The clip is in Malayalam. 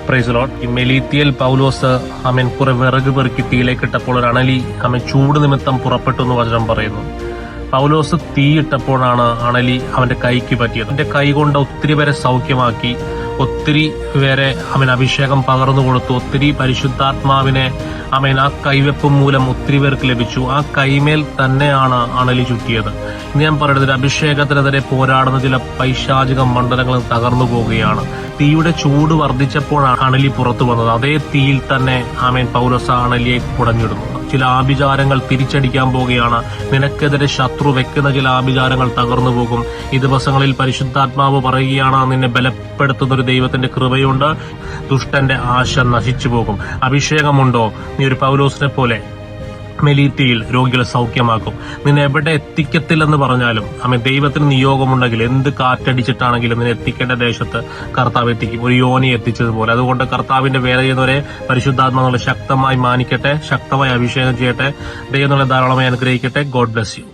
Praise Lord. ഈ മെലീത്തിയൽ പൗലോസ് കുറെ വിറക് പെറുക്കി തീയിലേക്കിട്ടപ്പോൾ ഒരു അണലി ചൂട് നിമിത്തം പുറപ്പെട്ടു എന്ന് വചനം പറയുന്നു. പൗലോസ് തീയിട്ടപ്പോഴാണ് അണലി അവന്റെ കൈക്ക് പറ്റിയത്. അവന്റെ കൈ കൊണ്ട് ഒത്തിരി പേരെ സൗഖ്യമാക്കി, ഒത്തിരി പേരെ അഭിഷേകം പകർന്നു കൊടുത്തു, ഒത്തിരി പരിശുദ്ധാത്മാവിനെ ആ കൈവെപ്പ് മൂലം ഒത്തിരി പേർക്ക് ലഭിച്ചു. ആ കൈമേൽ തന്നെയാണ് അണലി ചുറ്റിയത്. ഇന്ന് ഞാൻ പറയുന്നത്, അഭിഷേകത്തിനെതിരെ പോരാടുന്ന ചില പൈശാചിക മണ്ഡലങ്ങൾ തകർന്നു പോവുകയാണ്. തീയുടെ ചൂട് വർദ്ധിച്ചപ്പോഴാണ് അണലി പുറത്തു വന്നത്. അതേ തീയിൽ തന്നെ പൗലോസ് അണലിയെ കുടഞ്ഞിടുന്നു. ചില ആഭിചാരങ്ങൾ തിരിച്ചടിക്കാൻ പോവുകയാണ്. നിനക്കെതിരെ ശത്രു വെക്കുന്ന ചില ആഭിചാരങ്ങൾ തകർന്നു പോകും. ഈ ദിവസങ്ങളിൽ പരിശുദ്ധാത്മാവ് പറയുകയാണ്, നിന്നെ ബലപ്പെടുത്തുന്ന ഒരു ദൈവത്തിന്റെ കൃപയുണ്ട്. ദുഷ്ടന്റെ ആശ നശിച്ചു പോകും. അഭിഷേകമുണ്ടോ? നീ ഒരു പൗലോസിനെ പോലെ മെലീത്തിയിൽ രോഗികളെ സൗഖ്യമാക്കും. നിന്നെ എവിടെ എത്തിക്കത്തില്ലെന്ന് പറഞ്ഞാലും ദൈവത്തിന് നിയോഗമുണ്ടെങ്കിൽ എന്ത് കാറ്റടിച്ചിട്ടാണെങ്കിലും നിന്നെ എത്തിക്കേണ്ട ദേശത്ത് കർത്താവ് എത്തിക്കും, ഒരു യോനി എത്തിച്ചതുപോലെ. അതുകൊണ്ട് കർത്താവിന്റെ വേല ചെയ്യുന്നവരെ പരിശുദ്ധാത്മാക്കളെ ശക്തമായി മാനിക്കട്ടെ, ശക്തമായി അഭിഷേകം ചെയ്യട്ടെ. ദൈവം ധാരാളമായി അനുഗ്രഹിക്കട്ടെ. God bless you.